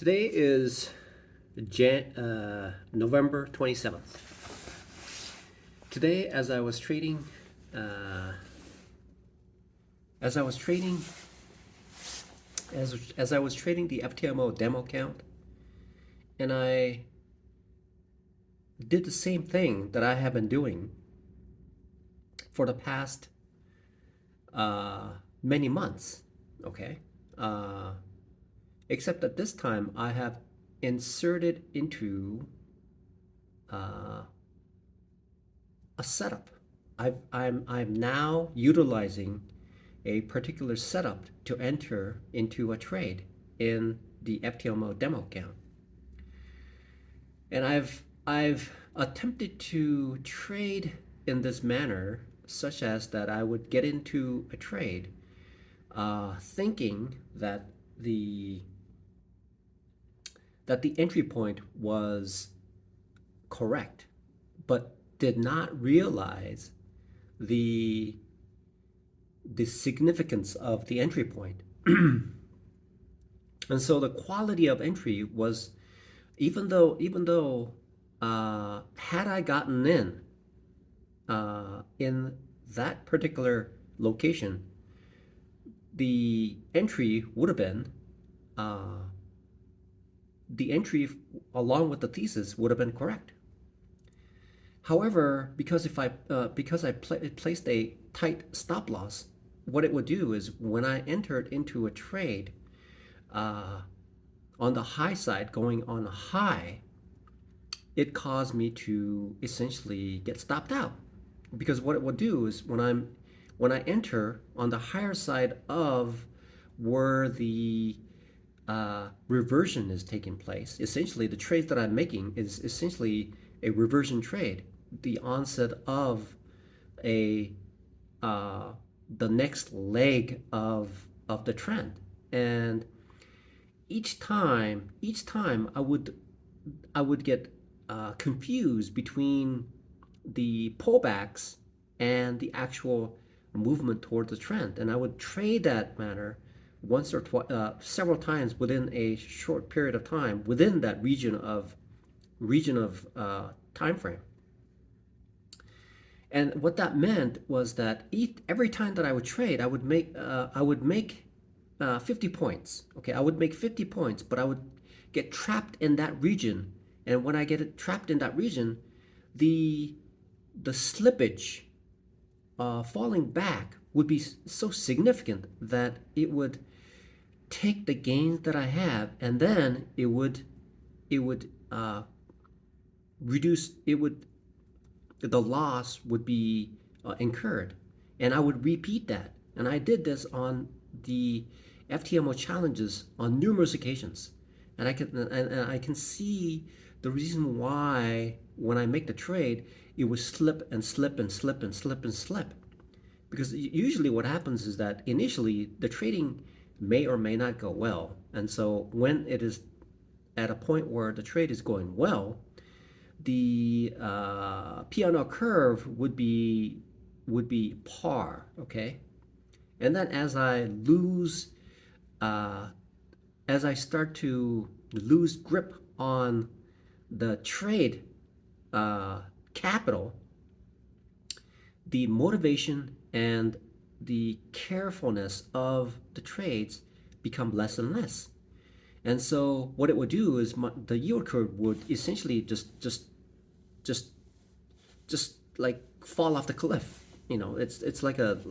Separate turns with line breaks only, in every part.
Today is November 27th. Today, uh, as I was trading, as I was trading the FTMO demo account, and I did the same thing that I have been doing for the past many months. Okay, uh, except that this time I have inserted into uh, a setup. I'm now utilizing a particular setup to enter into a trade in the FTMO demo account. And I've attempted to trade in this manner such as that I would get into a trade thinking that the entry point was correct, but did not realize the significance of the entry point. And so the quality of entry was, even though had I gotten in that particular location, the entry would have been the entry along with the thesis would have been correct. However, because I placed a tight stop loss, what it would do is when I entered into a trade on the high side going on a high, it caused me to essentially get stopped out. Because what it would do is when I enter on the higher side of where the reversion is taking place, essentially the trades that I'm making is essentially a reversion trade, the onset of a the next leg of the trend. And each time I would get confused between the pullbacks and the actual movement towards the trend, and I would trade that manner once or several times within a short period of time within that region of time frame. And what that meant was that every time that I would trade, I would make 50 points. Okay, I would make 50 points, but I would get trapped in that region. And when I get trapped in that region, the slippage falling back would be so significant that it would take the gains that I have, and then it would reduce. The loss would be incurred, and I would repeat that. And I did this on the FTMO challenges on numerous occasions, and I can see the reason why when I make the trade, it would slip and slip and slip and slip and slip. Because usually what happens is that initially the trading may or may not go well, and so when it is at a point where the trade is going well, the P&L curve would be par, okay? And then as I start to lose grip on the trade capital, the motivation and the carefulness of the trades become less and less. And so what it would do is the yield curve would essentially just like fall off the cliff. You know, it's like a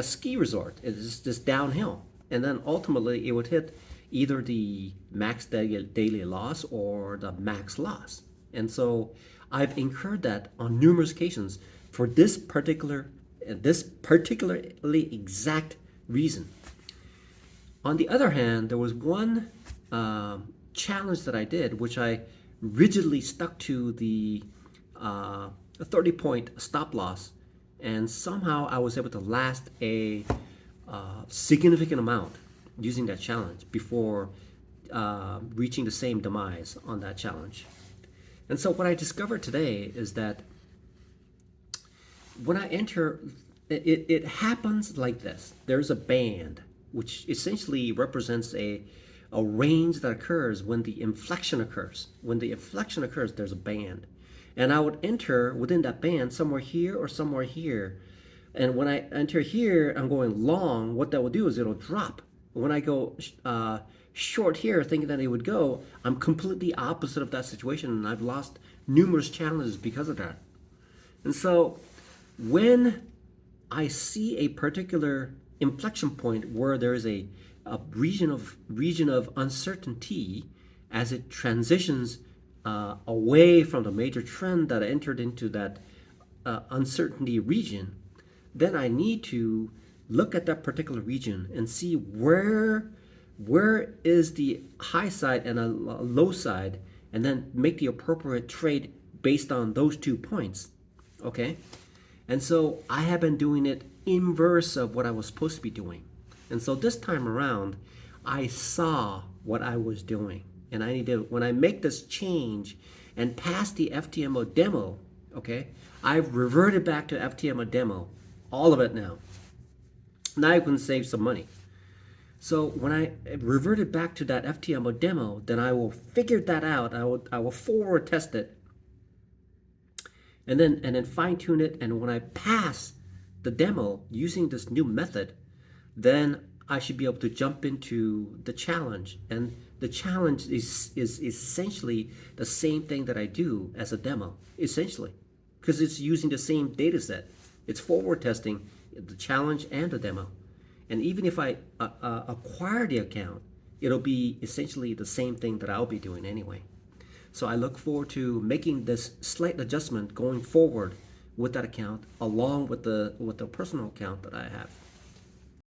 ski resort. It's just downhill, and then ultimately it would hit either the max daily loss or the max loss. And so I've incurred that on numerous occasions for this particularly exact reason. On the other hand, there was one challenge that I did, which I rigidly stuck to the 30-point stop loss, and somehow I was able to last a significant amount using that challenge before reaching the same demise on that challenge. And so what I discovered today is that when I enter, it happens like this. There's a band, which essentially represents a a range that occurs when the inflection occurs. When the inflection occurs, there's a band. And I would enter within that band somewhere here or somewhere here. And when I enter here, I'm going long. What that will do is it'll drop. When I go short here, thinking that it would go, I'm completely opposite of that situation, and I've lost numerous challenges because of that. And so when I see a particular inflection point where there is a region of uncertainty as it transitions away from the major trend that entered into that uncertainty region, then I need to look at that particular region and see where is the high side and a low side, and then make the appropriate trade based on those 2 points. Okay? And so I have been doing it inverse of what I was supposed to be doing. And so this time around, I saw what I was doing. And I need to, when I make this change and pass the FTMO demo, okay, I've reverted back to FTMO demo, all of it now. Now I can save some money. So when I reverted back to that FTMO demo, then I will figure that out. I will forward test it, and then fine tune it. And when I pass the demo using this new method, then I should be able to jump into the challenge. And the challenge is essentially the same thing that I do as a demo, essentially, because it's using the same data set. It's forward testing the challenge and the demo. And even if I acquire the account, it'll be essentially the same thing that I'll be doing anyway. So I look forward to making this slight adjustment going forward with that account, along with the personal account that I have.